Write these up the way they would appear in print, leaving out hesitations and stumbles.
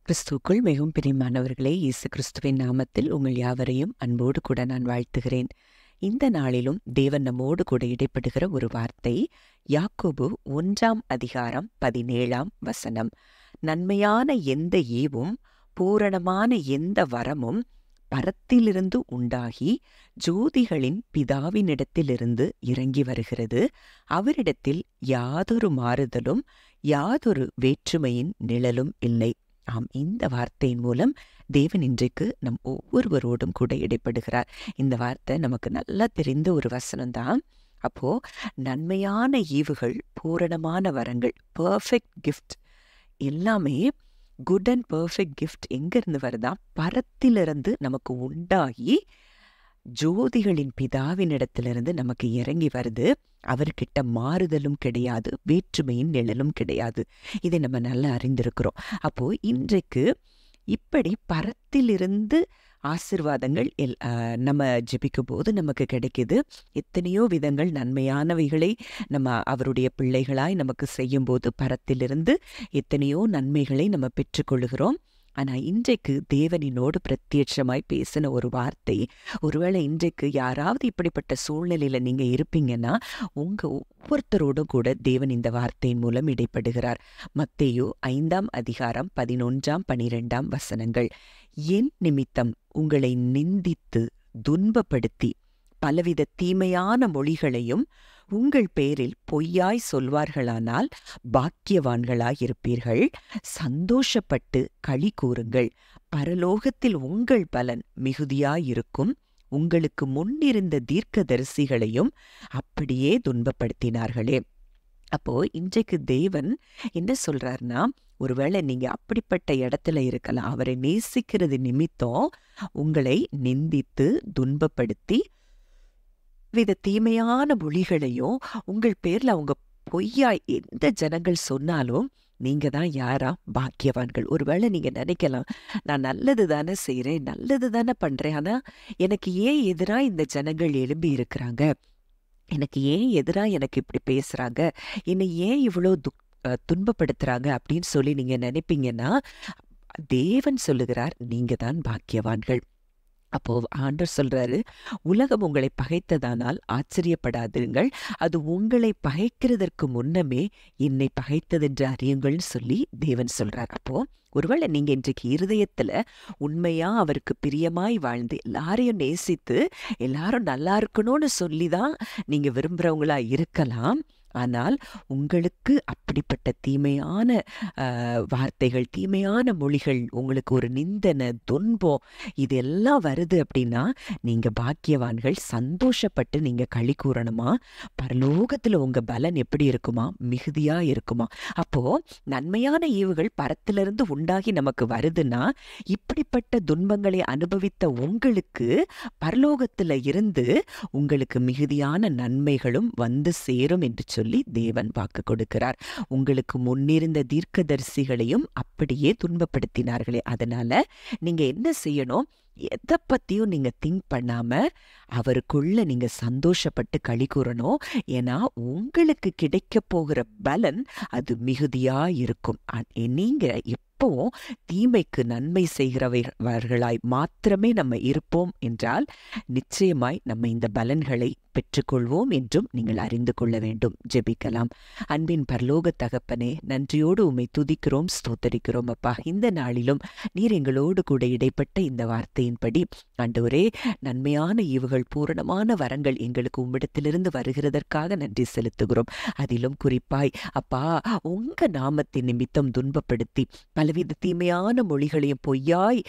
கிறிஸ்துவுக்குள் மிகவும் பிரியமானவர்களே, இயேசு கிறிஸ்துவின் நாமத்தில் உங்கள் யாவரையும் அன்போடு கூட நான் வாழ்த்துகிறேன். இந்த நாளிலும் தேவன் நம்மோடு கூட இடைப்படுகிற ஒரு வார்த்தை யாக்கோபு 1:17 நன்மையான எந்த ஈவும் பூரணமான எந்த வரமும் பரத்திலிருந்து உண்டாகி ஜோதிகளின் பிதாவினிடத்திலிருந்து இறங்கி வருகிறது. அவரிடத்தில் யாதொரு மாறுதலும் யாதொரு வேற்றுமையின் நிழலும் இல்லை. ஆம், இந்த வார்த்தையின் மூலம் தேவன் இன்றைக்கு நம் ஒவ்வொருவரோடும் கூட இடைப்படுகிறார். இந்த வார்த்தை நமக்கு நல்லா தெரிந்த ஒரு வசனம்தான். அப்போ நன்மையான ஈவுகள், பூரணமான வரங்கள், பர்ஃபெக்ட் கிஃப்ட் எல்லாமே குட் அண்ட் பர்ஃபெக்ட் கிஃப்ட் எங்கிருந்து வருதா? பரத்திலிருந்து நமக்கு உண்டாகி ஜோதிகளின் பிதாவினிடத்திலிருந்து நமக்கு இறங்கி வருது. அவர்கிட்ட மாறுதலும் கிடையாது, வேற்றுமையின் நிழலும் கிடையாது. இதை நம்ம நல்லா அறிந்திருக்கிறோம். அப்போ இன்றைக்கு இப்படி பரத்திலிருந்து ஆசீர்வாதங்கள் நம்ம ஜெபிக்கும் போது நமக்கு கிடைக்குது. எத்தனையோ விதங்கள் நன்மையானவைகளை நம்ம அவருடைய பிள்ளைகளாய் நமக்கு செய்யும்போது பரத்திலிருந்து எத்தனையோ நன்மைகளை நம்ம பெற்றுக்கொள்கிறோம். ஆனால் இன்றைக்கு தேவனினோடு பிரத்யட்சமாய் பேசின ஒரு வார்த்தை, ஒருவேளை இன்றைக்கு யாராவது இப்படிப்பட்ட சூழ்நிலையில் நீங்கள் இருப்பீங்கன்னா உங்கள் ஒவ்வொருத்தரோடும் கூட தேவன் இந்த வார்த்தையின் மூலம் இடைப்படுகிறார். மத்தேயு 5:11-12 என் நிமித்தம் உங்களை நிந்தித்து துன்பப்படுத்தி பலவித தீமையான மொழிகளையும் உங்கள் பேரில் பொய்யாய் சொல்வார்களானால் பாக்கியவான்களாயிருப்பீர்கள். சந்தோஷப்பட்டு களி கூறுங்கள், பரலோகத்தில் உங்கள் பலன் மிகுதியாயிருக்கும். உங்களுக்கு முன்னிருந்த தீர்க்கதரிசிகளையும் அப்படியே துன்பப்படுத்தினார்களே. அப்போ இன்றைக்கு தேவன் என்ன சொல்றாருன்னா, ஒருவேளை நீங்க அப்படிப்பட்ட இடத்துல இருக்கலாம். அவரை நேசிக்கிறது நிமித்தம் உங்களை நிந்தித்து துன்பப்படுத்தி வித தீமையான மொழிகளையும் உங்கள் பேர்ல அவங்க பொய்யாய் எந்த ஜனங்கள் சொன்னாலும் நீங்க தான் யாரா? பாக்கியவான்கள். ஒருவேளை நீங்க நினைக்கலாம், நான் நல்லது தானே செய்யறேன், நல்லது தானே பண்றேன், ஆனா எனக்கு ஏன் எதிரா இந்த ஜனங்கள் எழும்பி இருக்கிறாங்க, எனக்கு ஏன் எதிரா எனக்கு இப்படி பேசுறாங்க, என்னை ஏன் இவ்வளோ துன்பப்படுத்துறாங்க அப்படின்னு சொல்லி நீங்க நினைப்பீங்கன்னா, தேவன் சொல்லுகிறார், நீங்க தான் பாக்கியவான்கள். அப்போ ஆண்டவர் சொல்றாரு, உலகம் உங்களை பகைத்ததானால் ஆச்சரியப்படாதீர்கள், அது உங்களை பகைக்கிறதற்கு முன்னமே என்னை பகைத்ததென்று அறியுங்கள்னு சொல்லி தேவன் சொல்றார். அப்போ ஒருவேளை நீங்க இன்றைக்கு இருதயத்துல உண்மையா அவருக்கு பிரியமாய் வாழ்ந்து எல்லாரையும் நேசித்து எல்லாரும் நல்லா இருக்கணும்னு சொல்லிதான் நீங்க விரும்புறவங்களா இருக்கலாம். ஆனால் உங்களுக்கு அப்படிப்பட்ட தீமையான வார்த்தைகள், தீமையான மொழிகள், உங்களுக்கு ஒரு நிந்தனை, துன்பம் இதெல்லாம் வருது அப்படின்னா நீங்க பாக்கியவான்கள். சந்தோஷப்பட்டு நீங்க களி கூறணுமா. பரலோகத்துல உங்க பலன் எப்படி இருக்குமா? மிகுதியா இருக்குமா. அப்போ நன்மையான ஈவுகள் பரத்திலிருந்து உண்டாகி நமக்கு வருதுன்னா, இப்படிப்பட்ட துன்பங்களை அனுபவித்த உங்களுக்கு பரலோகத்துல இருந்து உங்களுக்கு மிகுதியான நன்மைகளும் வந்து சேரும் என்று சொல்லி தேவன் வாக்கு கொடுக்கிறார். உங்களுக்கு முன்னிருந்த தீர்க்கதரிசிகளையும் அப்படியே துன்பப்படுத்தினார்களே. அதனால நீங்க என்ன செய்யணும்? எதை பத்தியும் நீங்க திங்க் பண்ணாம அவருக்குள்ள நீங்க சந்தோஷப்பட்டு களி கூறணும். ஏன்னா உங்களுக்கு கிடைக்க போகிற பலன் அது மிகுதியா இருக்கும். நீங்க எப்பவும் தீமைக்கு நன்மை செய்கிறவர்களாய் மாத்திரமே நம்ம இருப்போம் என்றால் நிச்சயமாய் நம்ம இந்த பலன்களை பெற்றுக்கொள்வோம் என்றும் நீங்கள் அறிந்து கொள்ள வேண்டும். ஜெபிக்கலாம். அன்பின் பரலோக தகப்பனே, நன்றியோடு உம்மை துதிக்கிறோம், ஸ்தோத்தரிக்கிறோம். அப்பா, இந்த நாளிலும் நீர் எங்களோடு கூட இடைப்பட்ட இந்த வார்த்தையின்படி ஆண்டவரே, நன்மையான ஈவுகள், பூரணமான வரங்கள் எங்களுக்கு உம்மிடத்திலிருந்து வருகிறதற்காக நன்றி செலுத்துகிறோம். அதிலும் குறிப்பாய் அப்பா, உங்க நாமத்தின் நிமித்தம் துன்பப்படுத்தி பலவித தீமையான மொழிகளையும் பொய்யாய்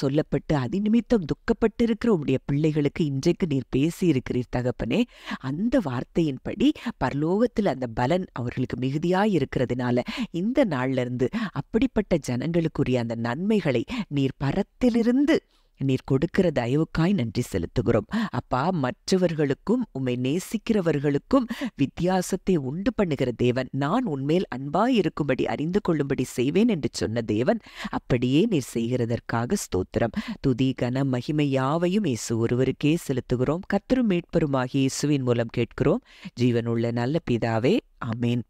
சொல்லப்பட்டு அதி நிமித்தம் துக்கப்பட்டிருக்கிற உம்முடைய பிள்ளைகளுக்கு இன்றைக்கு நீர் பேசி இருக்கிறீர் தகப்பனே. அந்த வார்த்தையின்படி பரலோகத்தில் அந்த பலன் அவர்களுக்கு மிகுதியாய் இருக்கிறதுனால இந்த நாள்ல இருந்து அப்படிப்பட்ட ஜனங்களுக்குரிய அந்த நன்மைகளை நீர் பரத்திலிருந்து நீர் கொடுக்கிற தயவுக்காய் நன்றி செலுத்துகிறோம். அப்பா, மற்றவர்களுக்கும் உம்மை நேசிக்கிறவர்களுக்கும் வித்தியாசத்தை உண்டு பண்ணுகிற தேவன், நான் உன்மேல் அன்பாய் இருக்கும்படி அறிந்து கொள்ளும்படி செய்வேன் என்று சொன்ன தேவன், அப்படியே நீர் செய்கிறதற்காக ஸ்தோத்திரம். துதி கன மகிமை யாவையும் இயேசு ஒருவருக்கே செலுத்துகிறோம். கர்த்தரும் மீட்பருமாகிய இயேசுவின் மூலம் கேட்கிறோம், ஜீவனுள்ள நல்ல பிதாவே. ஆமேன்.